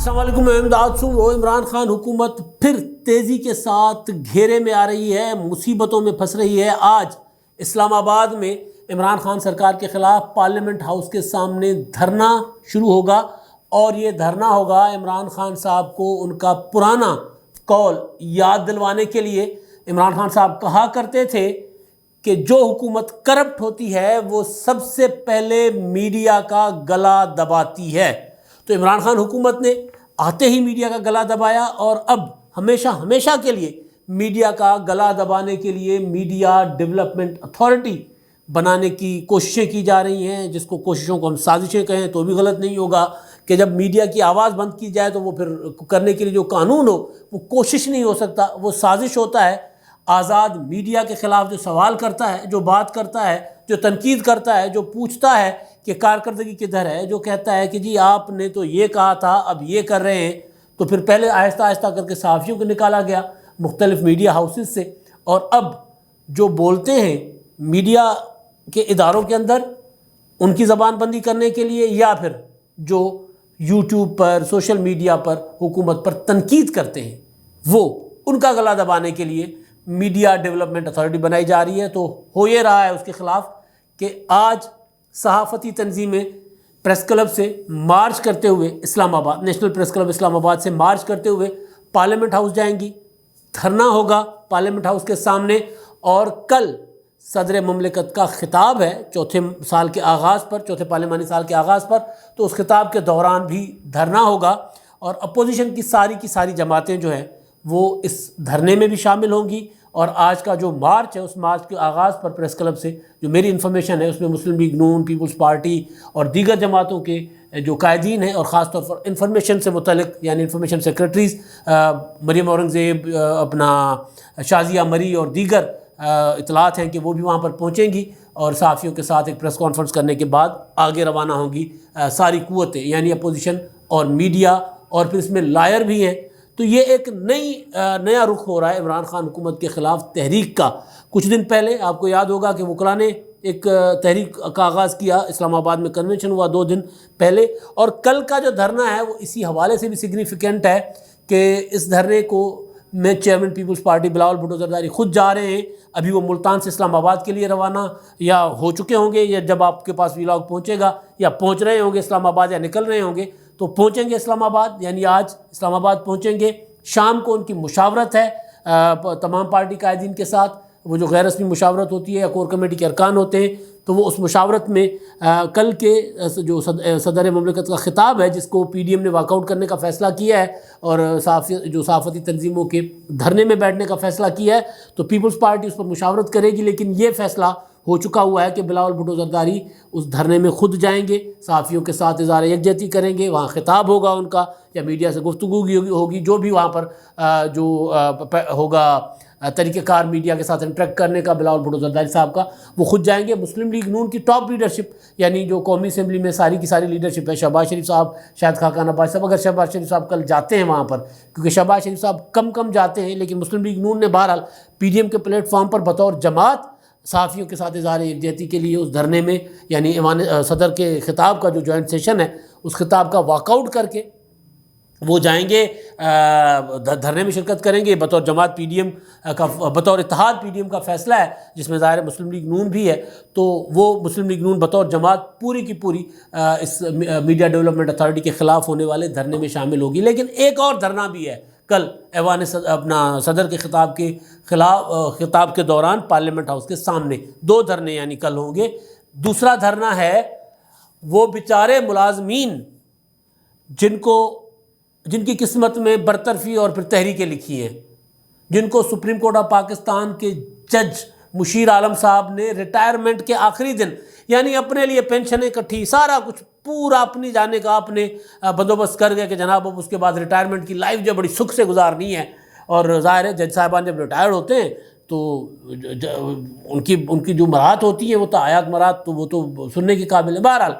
السلام علیکم، میں امداد سن رو عمران خان حکومت پھر تیزی کے ساتھ گھیرے میں آ رہی ہے، مصیبتوں میں پھنس رہی ہے۔ آج اسلام آباد میں عمران خان سرکار کے خلاف پارلیمنٹ ہاؤس کے سامنے دھرنا شروع ہوگا، اور یہ دھرنا ہوگا عمران خان صاحب کو ان کا پرانا قول یاد دلوانے کے لیے۔ عمران خان صاحب کہا کرتے تھے کہ جو حکومت کرپٹ ہوتی ہے وہ سب سے پہلے میڈیا کا گلا دباتی ہے۔ تو عمران خان حکومت نے آتے ہی میڈیا کا گلا دبایا، اور اب ہمیشہ کے لیے میڈیا کا گلا دبانے کے لیے میڈیا ڈیولپمنٹ اتھارٹی بنانے کی کوششیں کی جا رہی ہیں، جس کو کوششوں کو ہم سازشیں کہیں تو بھی غلط نہیں ہوگا کہ جب میڈیا کی آواز بند کی جائے تو وہ پھر کرنے کے لیے جو قانون ہو وہ کوشش نہیں ہو سکتا، وہ سازش ہوتا ہے۔ آزاد میڈیا کے خلاف جو سوال کرتا ہے، جو بات کرتا ہے، جو تنقید کرتا ہے، جو پوچھتا ہے کہ کارکردگی کدھر ہے، جو کہتا ہے کہ جی آپ نے تو یہ کہا تھا اب یہ کر رہے ہیں، تو پھر پہلے آہستہ آہستہ کر کے صحافیوں کو نکالا گیا مختلف میڈیا ہاؤسز سے، اور اب جو بولتے ہیں میڈیا کے اداروں کے اندر ان کی زبان بندی کرنے کے لیے، یا پھر جو یوٹیوب پر سوشل میڈیا پر حکومت پر تنقید کرتے ہیں، وہ ان کا گلا دبانے کے لیے میڈیا ڈیولپمنٹ اتھارٹی بنائی جا رہی ہے۔ تو ہو یہ رہا ہے اس کے خلاف کہ آج صحافتی تنظیمیں پریس کلب سے مارچ کرتے ہوئے اسلام آباد، نیشنل پریس کلب اسلام آباد سے مارچ کرتے ہوئے پارلیمنٹ ہاؤس جائیں گی۔ دھرنا ہوگا پارلیمنٹ ہاؤس کے سامنے، اور کل صدر مملکت کا خطاب ہے چوتھے پارلیمانی سال کے آغاز پر، تو اس خطاب کے دوران بھی دھرنا ہوگا، اور اپوزیشن کی ساری جماعتیں جو ہیں وہ اس دھرنے میں بھی شامل ہوں گی۔ اور آج کا جو مارچ ہے، اس مارچ کے آغاز پر پریس کلب سے جو میری انفارمیشن ہے اس میں مسلم لیگ نون، پیپلز پارٹی اور دیگر جماعتوں کے جو قائدین ہیں، اور خاص طور پر انفارمیشن سے متعلق یعنی انفارمیشن سیکریٹریز مریم اورنگزیب، اپنا شازیہ مری اور دیگر اطلاعات ہیں کہ وہ بھی وہاں پر پہنچیں گی، اور صحافیوں کے ساتھ ایک پریس کانفرنس کرنے کے بعد آگے روانہ ہوں گی ساری قوتیں، یعنی اپوزیشن اور میڈیا، اور پھر اس میں لائر بھی ہیں۔ تو یہ ایک نیا رخ ہو رہا ہے عمران خان حکومت کے خلاف تحریک کا۔ کچھ دن پہلے آپ کو یاد ہوگا کہ وکلاء نے ایک تحریک کا آغاز کیا، اسلام آباد میں کنونشن ہوا 2 دن پہلے، اور کل کا جو دھرنا ہے وہ اسی حوالے سے بھی سگنیفیکنٹ ہے کہ اس دھرنے کو میں chairman Peoples Party Bilawal Bhutto Zardari خود جا رہے ہیں۔ ابھی وہ ملتان سے اسلام آباد کے لیے روانہ یا ہو چکے ہوں گے، یا جب آپ کے پاس ویلاگ پہنچے گا یا پہنچ رہے ہوں گے اسلام آباد، یا نکل رہے ہوں گے، تو پہنچیں گے اسلام آباد، یعنی آج اسلام آباد پہنچیں گے۔ شام کو ان کی مشاورت ہے تمام پارٹی قائدین کے ساتھ، وہ جو غیر رسمی مشاورت ہوتی ہے یا کور کمیٹی کے ارکان ہوتے ہیں، تو وہ اس مشاورت میں کل کے جو صدر مملکت کا خطاب ہے جس کو پی ڈی ایم نے واک آؤٹ کرنے کا فیصلہ کیا ہے، اور صحافتی تنظیموں کے دھرنے میں بیٹھنے کا فیصلہ کیا ہے، تو پیپلز پارٹی اس پر مشاورت کرے گی، لیکن یہ فیصلہ ہو چکا ہوا ہے کہ بلاول بھٹو زرداری اس دھرنے میں خود جائیں گے، صحافیوں کے ساتھ اظہار یکجہتی کریں گے، وہاں خطاب ہوگا ان کا، یا میڈیا سے گفتگو ہوگی، جو بھی وہاں پر جو ہوگا طریقہ کار میڈیا کے ساتھ انٹریکٹ کرنے کا بلاول بھٹو زرداری صاحب کا، وہ خود جائیں گے۔ مسلم لیگ نون کی ٹاپ لیڈرشپ، یعنی جو قومی اسمبلی میں ساری کی ساری لیڈرشپ ہے، شہباز شریف صاحب، شاہد خاقان عباس صاحب، اگر شہباز شریف صاحب کل جاتے ہیں وہاں پر، کیونکہ شہباز شریف صاحب کم جاتے ہیں، لیکن مسلم لیگ نون نے بہرحال پی ڈی ایم کے پلیٹ فارم پر بطور جماعت صحافیوں کے ساتھ اظہار یکجہتی کے لیے اس دھرنے میں، یعنی صدر کے خطاب کا جو جوائنٹ سیشن ہے اس خطاب کا واک آؤٹ کر کے وہ جائیں گے، دھرنے میں شرکت کریں گے بطور جماعت پی ڈی ایم کا، بطور اتحاد پی ڈی ایم کا فیصلہ ہے جس میں ظاہر مسلم لیگ نون بھی ہے، تو وہ مسلم لیگ نون بطور جماعت پوری کی پوری اس میڈیا ڈیولپمنٹ اتھارٹی کے خلاف ہونے والے دھرنے میں شامل ہوگی۔ لیکن ایک اور دھرنا بھی ہے کل ایوان اپنا صدر کے خطاب کے خلاف، خطاب کے دوران پارلیمنٹ ہاؤس کے سامنے 2 دھرنے یعنی کل ہوں گے۔ دوسرا دھرنا ہے وہ بیچارے ملازمین جن کی قسمت میں برطرفی اور پھر تحریکیں لکھی ہیں، جن کو سپریم کورٹ آف پاکستان کے جج مشیر عالم صاحب نے ریٹائرمنٹ کے آخری دن، یعنی اپنے لیے پینشنیں اکٹھی، سارا کچھ پورا اپنی جانے کا آپ نے بندوبست کر گیا کہ جناب اب اس کے بعد ریٹائرمنٹ کی لائف جو بڑی سکھ سے گزارنی ہے، اور ظاہر ہے جج صاحبان جب ریٹائر ہوتے ہیں تو ان کی جو مراحت ہوتی ہیں وہ تو آیات مراحت، تو وہ تو سننے کے قابل ہے۔ بہرحال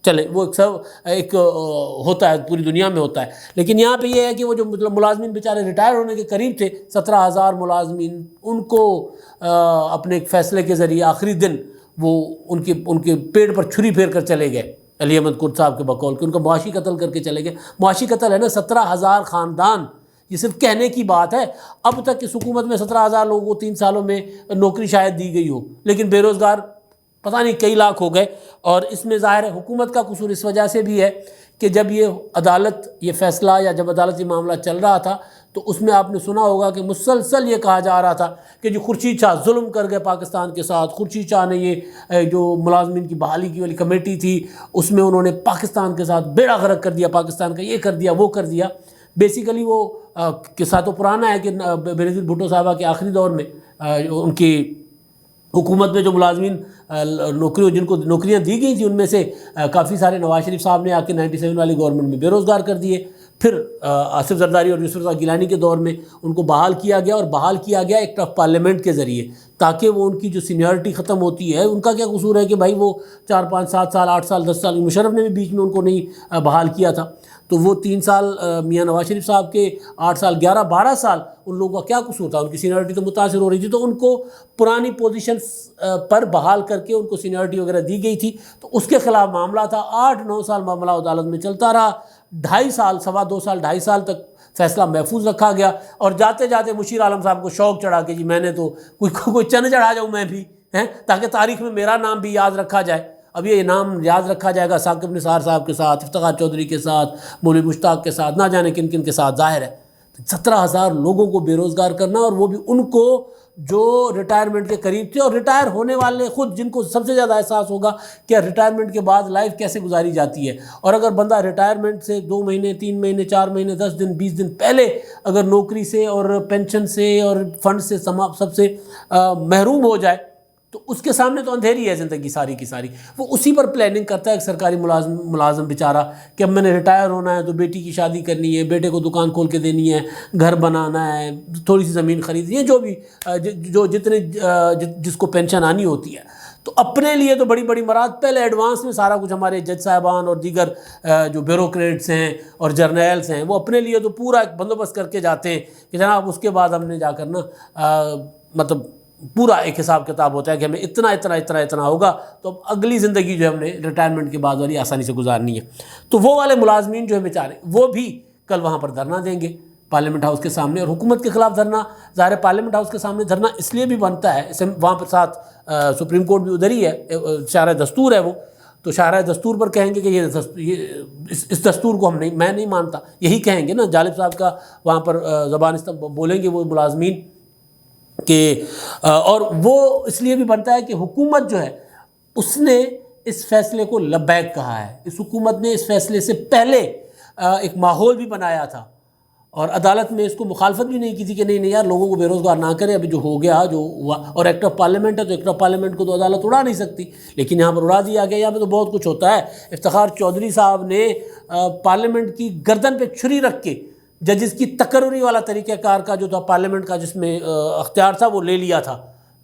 چلے، وہ ایک ہوتا ہے، پوری دنیا میں ہوتا ہے، لیکن یہاں پہ یہ ہے کہ وہ جو مطلب ملازمین بیچارے ریٹائر ہونے کے قریب تھے، 17,000 ملازمین، ان کو اپنے ایک فیصلے کے ذریعے آخری دن وہ ان کے پیٹ پر چھری پھیر کر چلے گئے علی احمد کرد صاحب کے بقول کہ ان کا معاشی قتل کر کے چلے گئے. معاشی قتل ہے نا, 17,000 خاندان, یہ صرف کہنے کی بات ہے. اب تک اس حکومت میں 17,000 لوگوں کو 3 سالوں میں نوکری شاید دی گئی ہو, لیکن بے روزگار پتہ نہیں کئی لاکھ ہو گئے. اور اس میں ظاہر ہے حکومت کا قصور اس وجہ سے بھی ہے کہ جب یہ عدالت یہ فیصلہ یا جب عدالتی معاملہ چل رہا تھا تو اس میں آپ نے سنا ہوگا کہ مسلسل یہ کہا جا رہا تھا کہ جو خورشید شاہ ظلم کر گئے پاکستان کے ساتھ. خورشید شاہ نے یہ جو ملازمین کی بحالی کی والی کمیٹی تھی اس میں انہوں نے پاکستان کے ساتھ بیڑا غرق کر دیا, پاکستان کا یہ کر دیا وہ کر دیا. بیسیکلی وہ قصہ تو پرانا ہے کہ بینظیر بھٹو صاحبہ کے آخری دور میں ان کی حکومت میں جو ملازمین جن کو نوکریاں دی گئی تھیں ان میں سے کافی سارے نواز شریف صاحب نے آ کے 97 والی گورنمنٹ میں بے روزگار کر دیے. پھر آصف زرداری اور یوسف رضا گیلانی کے دور میں ان کو بحال کیا گیا, اور بحال کیا گیا ایکٹ آف پارلیمنٹ کے ذریعے, تاکہ وہ ان کی جو سینیورٹی ختم ہوتی ہے. ان کا کیا قصور ہے کہ بھائی وہ 4 5 7 سال 8 سال 10 سال, مشرف نے بھی بیچ میں ان کو نہیں بحال کیا تھا, تو وہ 3 سال میاں نواز شریف صاحب کے 8 سال 11 12 سال ان لوگوں کا کیا قصور تھا؟ ان کی سینیورٹی تو متاثر ہو رہی تھی, تو ان کو پرانی پوزیشنز پر بحال کر کے ان کو سینیورٹی وغیرہ دی گئی تھی. تو اس کے خلاف معاملہ تھا. 8 9 سال معاملہ عدالت میں چلتا رہا. 2.5 سال 2.25 سال 2.5 سال تک فیصلہ محفوظ رکھا گیا, اور جاتے جاتے مشیر عالم صاحب کو شوق چڑھا کہ جی میں نے تو کوئی چند چڑھا جاؤں میں بھی, تاکہ تاریخ میں میرا نام بھی یاد رکھا جائے. اب یہ نام یاد رکھا جائے گا ثاقب نثار صاحب کے ساتھ, افتخار چودھری کے ساتھ, مولوی مشتاق کے ساتھ, نہ جانے کن کن کے ساتھ. ظاہر ہے 17,000 لوگوں کو بے روزگار کرنا, اور وہ بھی ان کو جو ریٹائرمنٹ کے قریب تھے, اور ریٹائر ہونے والے خود جن کو سب سے زیادہ احساس ہوگا کہ ریٹائرمنٹ کے بعد لائف کیسے گزاری جاتی ہے. اور اگر بندہ ریٹائرمنٹ سے 2 مہینے 3 مہینے 4 مہینے 10 دن 20 دن پہلے اگر نوکری سے اور پینشن سے اور فنڈ سے سب سے محروم ہو جائے تو اس کے سامنے تو اندھیری ہے زندگی ساری کی ساری. وہ اسی پر پلاننگ کرتا ہے ایک سرکاری ملازم بیچارہ کہ اب میں نے ریٹائر ہونا ہے تو بیٹی کی شادی کرنی ہے, بیٹے کو دکان کھول کے دینی ہے, گھر بنانا ہے, تھوڑی سی زمین خریدنی ہے, جو بھی جس کو پینشن آنی ہوتی ہے. تو اپنے لیے تو بڑی بڑی مراد پہلے ایڈوانس میں سارا کچھ ہمارے جج صاحبان اور دیگر جو بیوروکریٹس ہیں اور جرنیلس ہیں وہ اپنے لیے تو پورا ایک بندوبست کر کے جاتے ہیں کہ جناب اس کے بعد ہم نے جا کر نا مطلب پورا ایک حساب کتاب ہوتا ہے کہ ہمیں اتنا ہوگا, تو اب اگلی زندگی جو ہے ہم نے ریٹائرمنٹ کے بعد والی آسانی سے گزارنی ہے. تو وہ والے ملازمین جو ہے بیچارے وہ بھی کل وہاں پر دھرنا دیں گے پارلیمنٹ ہاؤس کے سامنے. اور حکومت کے خلاف دھرنا, ظاہر پارلیمنٹ ہاؤس کے سامنے دھرنا اس لیے بھی بنتا ہے, وہاں پر ساتھ سپریم کورٹ بھی ادھر ہی ہے, شارح دستور ہے وہ, تو شارح دستور پر کہیں گے کہ اس دستور کو میں نہیں مانتا, یہی کہیں گے نا. جالب صاحب کا وہاں پر زبان بولیں گے وہ ملازمین کہ, اور وہ اس لیے بھی بنتا ہے کہ حکومت جو ہے اس نے اس فیصلے کو لبیک کہا ہے. اس حکومت نے اس فیصلے سے پہلے ایک ماحول بھی بنایا تھا, اور عدالت میں اس کو مخالفت بھی نہیں کی تھی کہ نہیں یار لوگوں کو بے روزگار نہ کرے, ابھی جو ہو گیا جو ہوا. اور ایکٹ آف پارلیمنٹ ہے تو ایکٹ آف پارلیمنٹ کو تو عدالت اڑا نہیں سکتی, لیکن یہاں پر اڑا دیا گیا. یہاں پہ تو بہت کچھ ہوتا ہے. افتخار چودھری صاحب نے پارلیمنٹ کی گردن پہ چھری رکھ کے ججز کی تقرری والا طریقہ کار کا جو تھا پارلیمنٹ کا جس میں اختیار تھا وہ لے لیا تھا.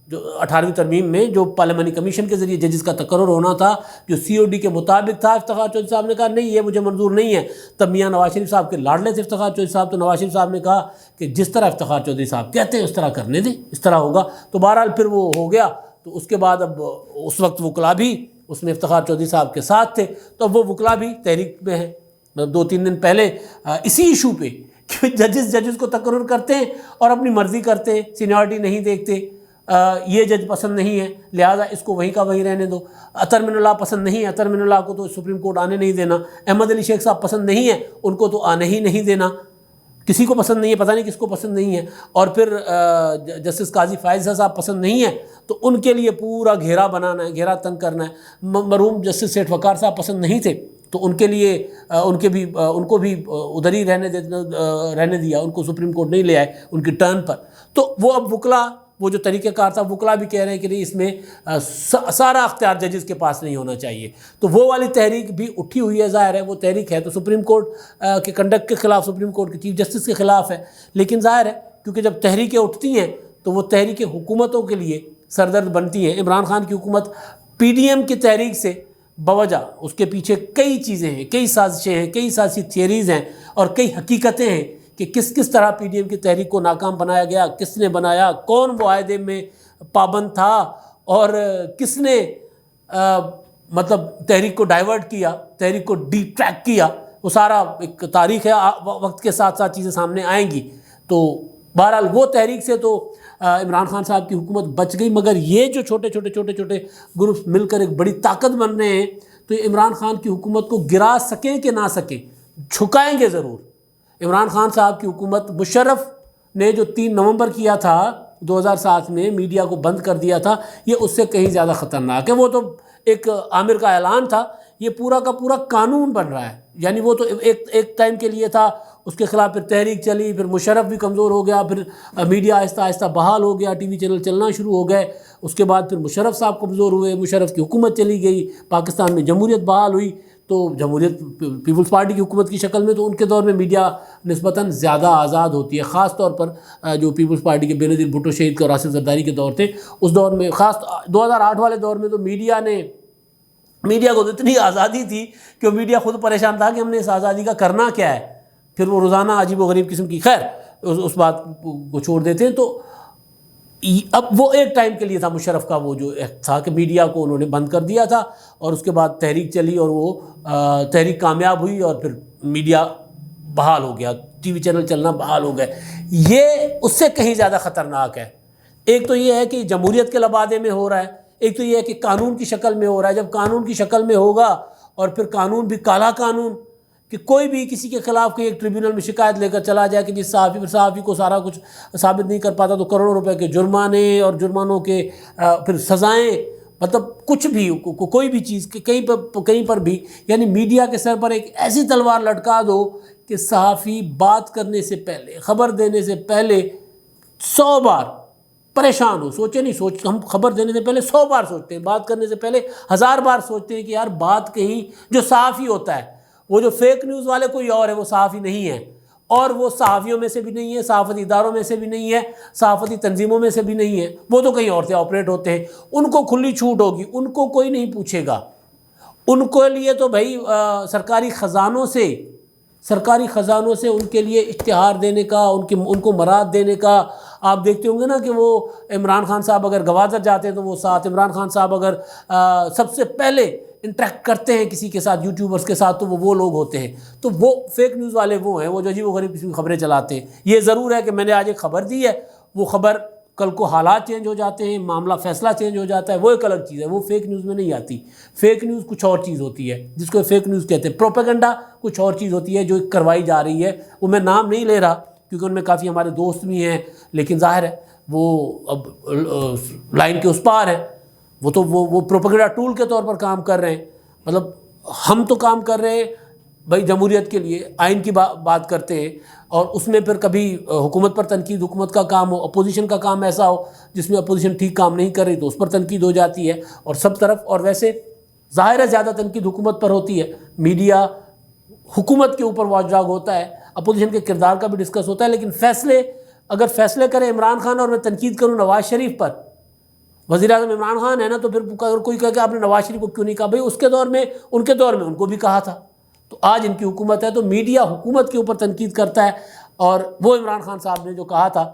جو 18ویں ترمیم میں جو پارلیمانی کمیشن کے ذریعے ججز کا تقرر ہونا تھا جو COD کے مطابق تھا, افتخار چودھری صاحب نے کہا نہیں یہ مجھے منظور نہیں ہے. تب میاں نواز شریف صاحب کے لاڈلے تھے افتخار چودھری صاحب, تو نواز شریف صاحب نے کہا کہ جس طرح افتخار چودھری صاحب کہتے ہیں اس طرح کرنے دیں, اس طرح ہوگا. تو بہرحال پھر وہ ہو گیا. تو اس کے بعد اب اس وقت وکلا بھی اس میں افتخار چودھری صاحب کے ساتھ تھے, تو اب وہ وکلا بھی تحریک میں ہیں. 2-3 دن پہلے اسی ایشو پہ کہ ججز کو تقرر کرتے ہیں اور اپنی مرضی کرتے ہیں, سینیورٹی نہیں دیکھتے, یہ جج پسند نہیں ہے لہٰذا اس کو وہیں کا وہیں رہنے دو. اطہر من اللہ پسند نہیں ہے, اطہر من اللہ کو تو سپریم کورٹ آنے نہیں دینا. احمد علی شیخ صاحب پسند نہیں ہیں, ان کو تو آنے ہی نہیں دینا. کسی کو پسند نہیں ہے, پتہ نہیں کس کو پسند نہیں ہے. اور پھر جسٹس قاضی فائز صاحب پسند نہیں ہیں, تو ان کے لیے پورا گھیرا بنانا ہے, گھیرا تنگ کرنا ہے. مرحوم جسٹس سیٹھ وقار صاحب پسند نہیں تھے, تو ان کے لیے ان کو بھی ادھر ہی رہنے دیا, ان کو سپریم کورٹ نہیں لے آئے ان کی ٹرن پر. تو وہ اب وکلا وہ جو طریقہ کار تھا وکلا بھی کہہ رہے ہیں کہ نہیں اس میں سارا اختیار ججز کے پاس نہیں ہونا چاہیے. تو وہ والی تحریک بھی اٹھی ہوئی ہے. ظاہر ہے وہ تحریک ہے تو سپریم کورٹ کے کنڈکٹ کے خلاف, سپریم کورٹ کے چیف جسٹس کے خلاف ہے. لیکن ظاہر ہے کیونکہ جب تحریکیں اٹھتی ہیں تو وہ تحریکیں حکومتوں کے لیے سردرد بنتی ہیں. عمران خان کی حکومت PDM کی تحریک سے بوجہ اس کے پیچھے کئی چیزیں ہیں, کئی سازشیں ہیں, کئی سیاسی تھیوریز ہیں اور کئی حقیقتیں ہیں کہ کس طرح PDM کی تحریک کو ناکام بنایا گیا, کس نے بنایا, کون معاہدے میں پابند تھا, اور کس نے مطلب تحریک کو ڈائیورٹ کیا، تحریک کو ڈی ٹریک کیا، وہ سارا ایک تاریخ ہے، وقت کے ساتھ ساتھ چیزیں سامنے آئیں گی۔ تو بہرحال وہ تحریک سے تو عمران خان صاحب کی حکومت بچ گئی، مگر یہ جو چھوٹے چھوٹے گروپس مل کر ایک بڑی طاقت بن رہے ہیں، تو یہ عمران خان کی حکومت کو گرا سکیں کہ نہ سکیں، جھکائیں گے ضرور۔ عمران خان صاحب کی حکومت، مشرف نے جو 3 نومبر کیا تھا 2007 میں، میڈیا کو بند کر دیا تھا، یہ اس سے کہیں زیادہ خطرناک ہے۔ وہ تو ایک عامر کا اعلان تھا، یہ پورا کا پورا قانون بن رہا ہے۔ یعنی وہ تو ایک ٹائم کے لیے تھا، اس کے خلاف پھر تحریک چلی، پھر مشرف بھی کمزور ہو گیا، پھر میڈیا آہستہ آہستہ بحال ہو گیا، ٹی وی چینل چلنا شروع ہو گئے، اس کے بعد پھر مشرف صاحب کمزور ہوئے، مشرف کی حکومت چلی گئی، پاکستان میں جمہوریت بحال ہوئی۔ تو جمہوریت پیپلز پارٹی کی حکومت کی شکل میں، تو ان کے دور میں میڈیا نسبتاً زیادہ آزاد ہوتی ہے، خاص طور پر جو پیپلز پارٹی کے بینظیر بھٹو شہید کے اور آصف زرداری کے دور تھے، اس دور میں، خاص 2008 والے دور میں، تو میڈیا کو اتنی آزادی تھی کہ وہ میڈیا خود پریشان تھا کہ ہم نے اس آزادی کا کرنا کیا ہے۔ پھر وہ روزانہ عجیب و غریب قسم کی، خیر اس بات کو چھوڑ دیتے ہیں۔ تو اب وہ ایک ٹائم کے لیے تھا مشرف کا وہ جو تھا کہ میڈیا کو انہوں نے بند کر دیا تھا، اور اس کے بعد تحریک چلی اور وہ تحریک کامیاب ہوئی، اور پھر میڈیا بحال ہو گیا، ٹی وی چینل چلنا بحال ہو گئے۔ یہ اس سے کہیں زیادہ خطرناک ہے۔ ایک تو یہ ہے کہ جمہوریت کے لبادے میں ہو رہا ہے، ایک تو یہ ہے کہ قانون کی شکل میں ہو رہا ہے۔ جب قانون کی شکل میں ہوگا، اور پھر قانون بھی کالا قانون، کہ کوئی بھی کسی کے خلاف کوئی ایک ٹریبیونل میں شکایت لے کر چلا جائے کہ جس صحافی کو سارا کچھ ثابت نہیں کر پاتا تو کروڑوں روپے کے جرمانے اور جرمانوں کے پھر سزائیں، مطلب کچھ بھی، کوئی بھی چیز کہیں پر بھی، یعنی میڈیا کے سر پر ایک ایسی تلوار لٹکا دو کہ صحافی بات کرنے سے پہلے، خبر دینے سے پہلے 100 بار پریشان ہو، ہم خبر دینے سے پہلے 100 بار سوچتے ہیں، بات کرنے سے پہلے 1000 بار سوچتے ہیں کہ یار بات کہیں، جو صحافی ہوتا ہے، وہ جو فیک نیوز والے کوئی اور ہے، وہ صحافی نہیں ہے، اور وہ صحافیوں میں سے بھی نہیں ہے، صحافتی اداروں میں سے بھی نہیں ہے، صحافتی تنظیموں میں سے بھی نہیں ہے، وہ تو کہیں اور سے آپریٹ ہوتے ہیں۔ ان کو کھلی چھوٹ ہوگی، ان کو کوئی نہیں پوچھے گا، ان کے لیے تو بھائی سرکاری خزانوں سے ان کے لیے اشتہار دینے کا، ان کو مراد دینے کا۔ آپ دیکھتے ہوں گے نا کہ وہ عمران خان صاحب اگر گوادر جاتے ہیں تو وہ ساتھ، عمران خان صاحب اگر سب سے پہلے انٹریکٹ کرتے ہیں کسی کے ساتھ، یوٹیوبرز کے ساتھ، تو وہ لوگ ہوتے ہیں۔ تو وہ فیک نیوز والے وہ ہیں، وہ جو عجیب و غریب قسم کی خبریں چلاتے ہیں۔ یہ ضرور ہے کہ میں نے آج ایک خبر دی ہے، وہ خبر کل کو حالات چینج ہو جاتے ہیں، معاملہ فیصلہ چینج ہو جاتا ہے، وہ ایک الگ چیز ہے، وہ فیک نیوز میں نہیں آتی۔ فیک نیوز کچھ اور چیز ہوتی ہے، جس کو فیک نیوز کہتے ہیں۔ پروپیگنڈا کچھ اور چیز ہوتی ہے جو کروائی جا رہی ہے، وہ میں نام نہیں لے رہا کیونکہ ان میں کافی ہمارے دوست بھی ہیں، لیکن ظاہر ہے وہ اب لائن کے اس پار ہیں، وہ پروپیگنڈا ٹول کے طور پر کام کر رہے ہیں۔ مطلب ہم تو کام کر رہے ہیں بھائی جمہوریت کے لیے، آئین کی بات کرتے ہیں، اور اس میں پھر کبھی حکومت پر تنقید، حکومت کا کام ہو، اپوزیشن کا کام ایسا ہو جس میں اپوزیشن ٹھیک کام نہیں کر رہی تو اس پر تنقید ہو جاتی ہے، اور سب طرف۔ اور ویسے ظاہر ہے زیادہ تنقید حکومت پر ہوتی ہے، میڈیا حکومت کے اوپر واچ ڈاگ ہوتا ہے، اپوزیشن کے کردار کا بھی ڈسکس ہوتا ہے، لیکن اگر فیصلے کرے عمران خان اور میں تنقید کروں نواز شریف پر، وزیر اعظم عمران خان ہے نا، تو پھر اگر کوئی کہے کہ آپ نے نواز شریف کو کیوں نہیں کہا، بھائی اس کے دور میں ان کو بھی کہا تھا۔ تو آج ان کی حکومت ہے تو میڈیا حکومت کے اوپر تنقید کرتا ہے، اور وہ عمران خان صاحب نے جو کہا تھا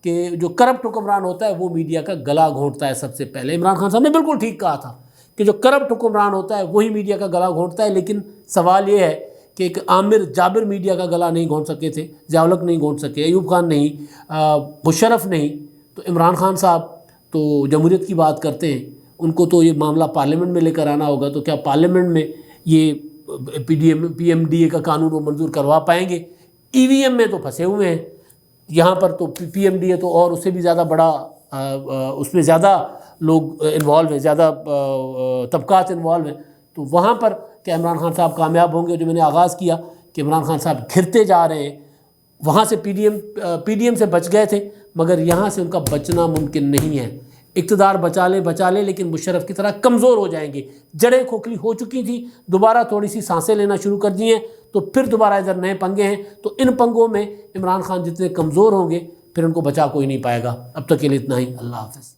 کہ جو کرپٹ حکمران ہوتا ہے وہ میڈیا کا گلا گھونٹتا ہے سب سے پہلے۔ عمران خان صاحب نے بالکل ٹھیک کہا تھا کہ جو کرپٹ حکمران ہوتا ہے وہی میڈیا کا گلا گھونٹتا ہے، لیکن سوال یہ ہے کہ ایک عامر جابر میڈیا کا گلا نہیں گھونٹ سکے تھے، ضیاء الحق نہیں گھونٹ سکے، ایوب خان نہیں، مشرف نہیں، تو عمران خان صاحب تو جمہوریت کی بات کرتے ہیں، ان کو تو یہ معاملہ پارلیمنٹ میں لے کر آنا ہوگا، تو کیا پارلیمنٹ میں یہ پی ایم ڈی اے کا قانون وہ منظور کروا پائیں گے؟ ای وی ایم میں تو پھنسے ہوئے ہیں، یہاں پر تو پی ایم ڈی اے تو اور اس سے بھی زیادہ بڑا، اس میں زیادہ لوگ انوالو ہیں، زیادہ طبقات انوالو ہیں، تو وہاں پر کہ عمران خان صاحب کامیاب ہوں گے؟ جو میں نے آغاز کیا کہ عمران خان صاحب گھرتے جا رہے ہیں، وہاں سے پی ڈی ایم سے بچ گئے تھے، مگر یہاں سے ان کا بچنا ممکن نہیں ہے۔ اقتدار بچا لے لیکن مشرف کی طرح کمزور ہو جائیں گے، جڑیں کھوکھلی ہو چکی تھی، دوبارہ تھوڑی سی سانسیں لینا شروع کر دی ہیں، تو پھر دوبارہ ادھر نئے پنگے ہیں، تو ان پنگوں میں عمران خان جتنے کمزور ہوں گے پھر ان کو بچا کوئی نہیں پائے گا۔ اب تک کے لیے اتنا ہی، اللہ حافظ۔